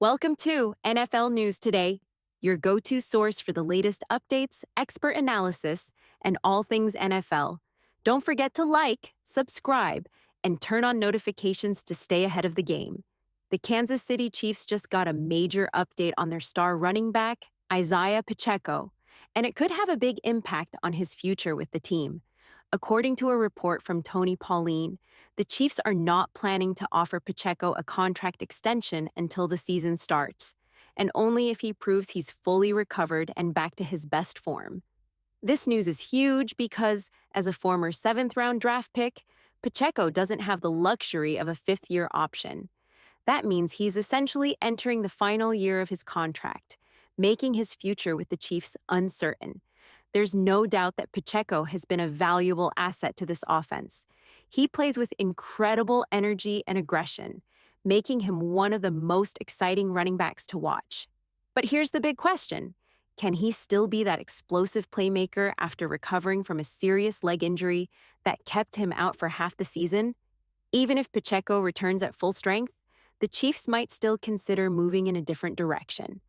Welcome to NFL News Today, your go-to source for the latest updates, expert analysis, and all things NFL. Don't forget to like, subscribe, and turn on notifications to stay ahead of the game. The Kansas City Chiefs just got a major update on their star running back, Isiah Pacheco, and it could have a big impact on his future with the team. According to a report from Tony Pauline, the Chiefs are not planning to offer Pacheco a contract extension until the season starts, and only if he proves he's fully recovered and back to his best form. This news is huge because, as a former seventh-round draft pick, Pacheco doesn't have the luxury of a fifth-year option. That means he's essentially entering the final year of his contract, making his future with the Chiefs uncertain. There's no doubt that Pacheco has been a valuable asset to this offense. He plays with incredible energy and aggression, making him one of the most exciting running backs to watch. But here's the big question. Can he still be that explosive playmaker after recovering from a serious leg injury that kept him out for half the season? Even if Pacheco returns at full strength, the Chiefs might still consider moving in a different direction.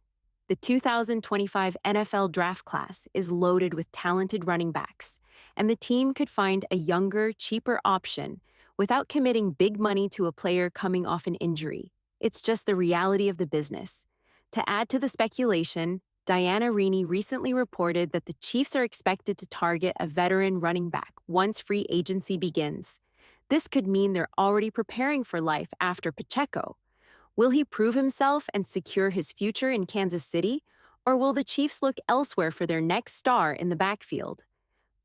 The 2025 NFL draft class is loaded with talented running backs, and the team could find a younger, cheaper option without committing big money to a player coming off an injury. It's just the reality of the business. To add to the speculation, Diana Rini recently reported that the Chiefs are expected to target a veteran running back once free agency begins. This could mean they're already preparing for life after Pacheco. Will he prove himself and secure his future in Kansas City, or will the Chiefs look elsewhere for their next star in the backfield?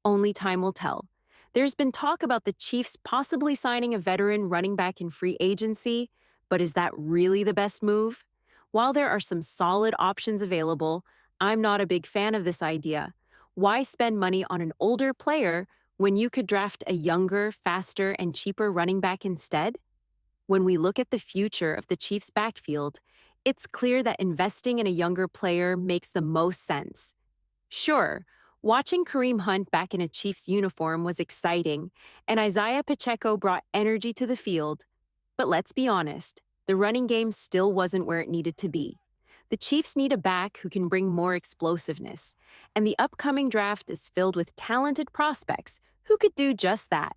Only time will tell. There's been talk about the Chiefs possibly signing a veteran running back in free agency, but is that really the best move? While there are some solid options available, I'm not a big fan of this idea. Why spend money on an older player when you could draft a younger, faster, and cheaper running back instead? When we look at the future of the Chiefs' backfield, it's clear that investing in a younger player makes the most sense. Sure, watching Kareem Hunt back in a Chiefs uniform was exciting, and Isiah Pacheco brought energy to the field. But let's be honest, the running game still wasn't where it needed to be. The Chiefs need a back who can bring more explosiveness, and the upcoming draft is filled with talented prospects who could do just that.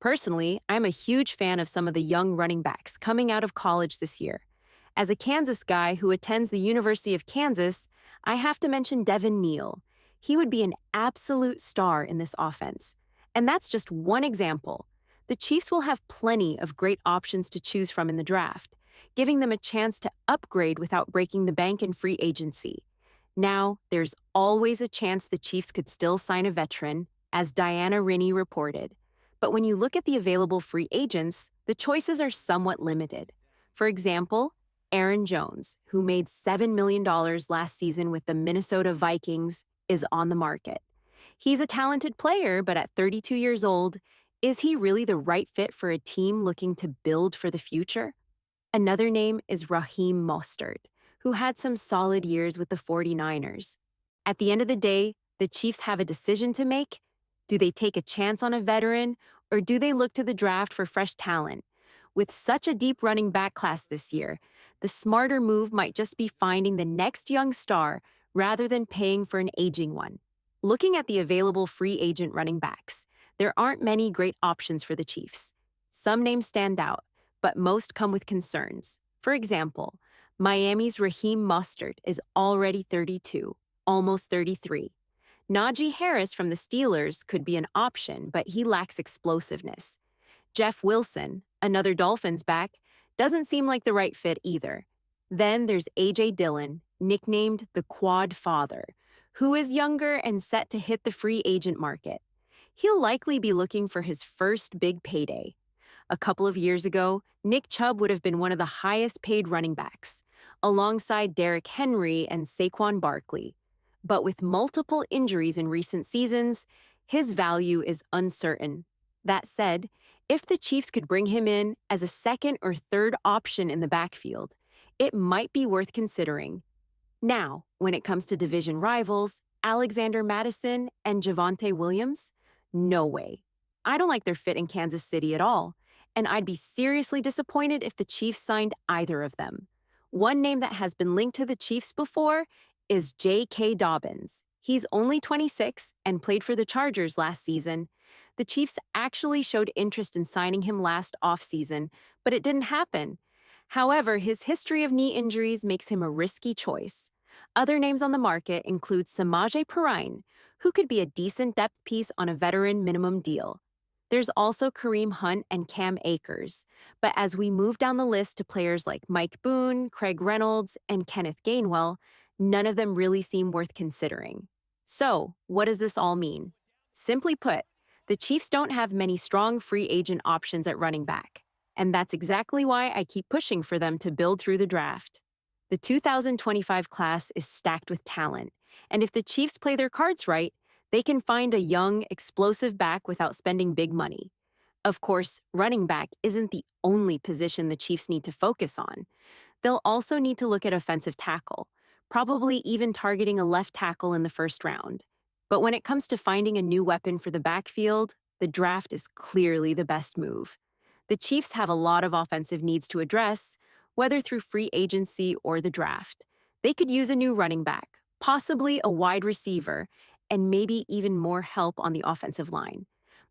Personally, I'm a huge fan of some of the young running backs coming out of college this year. As a Kansas guy who attends the University of Kansas, I have to mention Devin Neal. He would be an absolute star in this offense. And that's just one example. The Chiefs will have plenty of great options to choose from in the draft, giving them a chance to upgrade without breaking the bank in free agency. Now, there's always a chance the Chiefs could still sign a veteran, as Diana Rini reported. But when you look at the available free agents, the choices are somewhat limited. For example, Aaron Jones, who made $7 million last season with the Minnesota Vikings, is on the market. He's a talented player, but at 32 years old, is he really the right fit for a team looking to build for the future? Another name is Raheem Mostert, who had some solid years with the 49ers. At the end of the day, the Chiefs have a decision to make. Do they take a chance on a veteran, or do they look to the draft for fresh talent? With such a deep running back class this year, the smarter move might just be finding the next young star rather than paying for an aging one. Looking at the available free agent running backs, there aren't many great options for the Chiefs. Some names stand out, but most come with concerns. For example, Miami's Raheem Mostert is already 32, almost 33. Najee Harris from the Steelers could be an option, but he lacks explosiveness. Jeff Wilson, another Dolphins back, doesn't seem like the right fit either. Then there's A.J. Dillon, nicknamed the Quad Father, who is younger and set to hit the free agent market. He'll likely be looking for his first big payday. A couple of years ago, Nick Chubb would have been one of the highest paid running backs, alongside Derrick Henry and Saquon Barkley. But with multiple injuries in recent seasons, his value is uncertain. That said, if the Chiefs could bring him in as a second or third option in the backfield, it might be worth considering. Now, when it comes to division rivals, Alexander Mattison and Javonte Williams, no way. I don't like their fit in Kansas City at all, and I'd be seriously disappointed if the Chiefs signed either of them. One name that has been linked to the Chiefs before is J.K. Dobbins. He's only 26 and played for the Chargers last season. The Chiefs actually showed interest in signing him last offseason, but it didn't happen. However, his history of knee injuries makes him a risky choice. Other names on the market include Samaje Perine, who could be a decent depth piece on a veteran minimum deal. There's also Kareem Hunt and Cam Akers. But as we move down the list to players like Mike Boone, Craig Reynolds, and Kenneth Gainwell, none of them really seem worth considering. So, what does this all mean? Simply put, the Chiefs don't have many strong free agent options at running back. And that's exactly why I keep pushing for them to build through the draft. The 2025 class is stacked with talent, and if the Chiefs play their cards right, they can find a young, explosive back without spending big money. Of course, running back isn't the only position the Chiefs need to focus on. They'll also need to look at offensive tackle, probably even targeting a left tackle in the first round. But when it comes to finding a new weapon for the backfield, the draft is clearly the best move. The Chiefs have a lot of offensive needs to address, whether through free agency or the draft. They could use a new running back, possibly a wide receiver, and maybe even more help on the offensive line.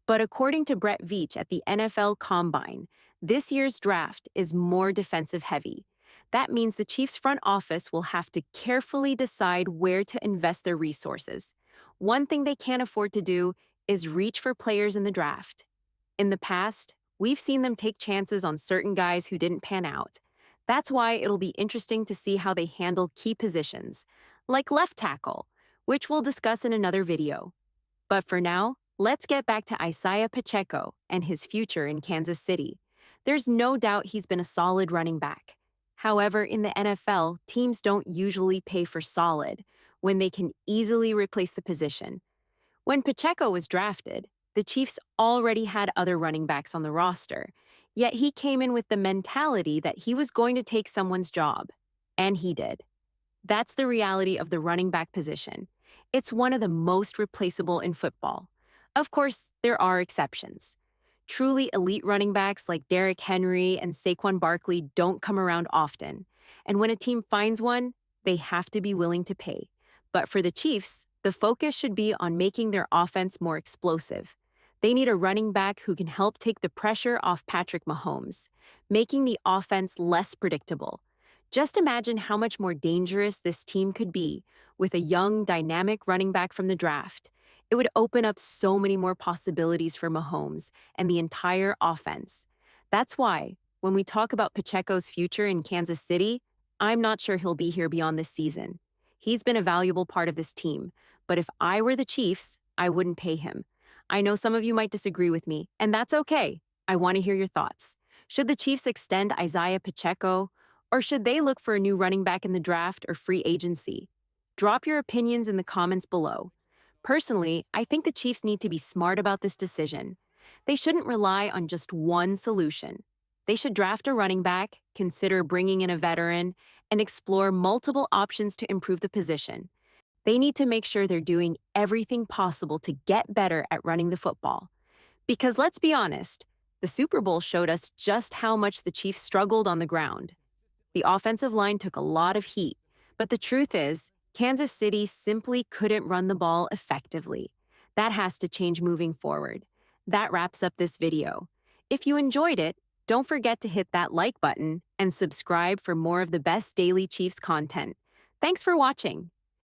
But according to Brett Veach at the NFL Combine, this year's draft is more defensive heavy. That means the Chiefs' front office will have to carefully decide where to invest their resources. One thing they can't afford to do is reach for players in the draft. In the past, we've seen them take chances on certain guys who didn't pan out. That's why it'll be interesting to see how they handle key positions, like left tackle, which we'll discuss in another video. But for now, let's get back to Isiah Pacheco and his future in Kansas City. There's no doubt he's been a solid running back. However, in the NFL, teams don't usually pay for solid when they can easily replace the position. When Pacheco was drafted, the Chiefs already had other running backs on the roster, yet he came in with the mentality that he was going to take someone's job. And he did. That's the reality of the running back position. It's one of the most replaceable in football. Of course, there are exceptions. Truly elite running backs like Derrick Henry and Saquon Barkley don't come around often. And when a team finds one, they have to be willing to pay. But for the Chiefs, the focus should be on making their offense more explosive. They need a running back who can help take the pressure off Patrick Mahomes, making the offense less predictable. Just imagine how much more dangerous this team could be with a young, dynamic running back from the draft. It would open up so many more possibilities for Mahomes and the entire offense. That's why, when we talk about Pacheco's future in Kansas City, I'm not sure he'll be here beyond this season. He's been a valuable part of this team, but if I were the Chiefs, I wouldn't pay him. I know some of you might disagree with me, and that's okay. I want to hear your thoughts. Should the Chiefs extend Isiah Pacheco, or should they look for a new running back in the draft or free agency? Drop your opinions in the comments below. Personally, I think the Chiefs need to be smart about this decision. They shouldn't rely on just one solution. They should draft a running back, consider bringing in a veteran, and explore multiple options to improve the position. They need to make sure they're doing everything possible to get better at running the football. Because let's be honest, the Super Bowl showed us just how much the Chiefs struggled on the ground. The offensive line took a lot of heat, but the truth is, Kansas City simply couldn't run the ball effectively. That has to change moving forward. That wraps up this video. If you enjoyed it, don't forget to hit that like button and subscribe for more of the best daily Chiefs content. Thanks for watching.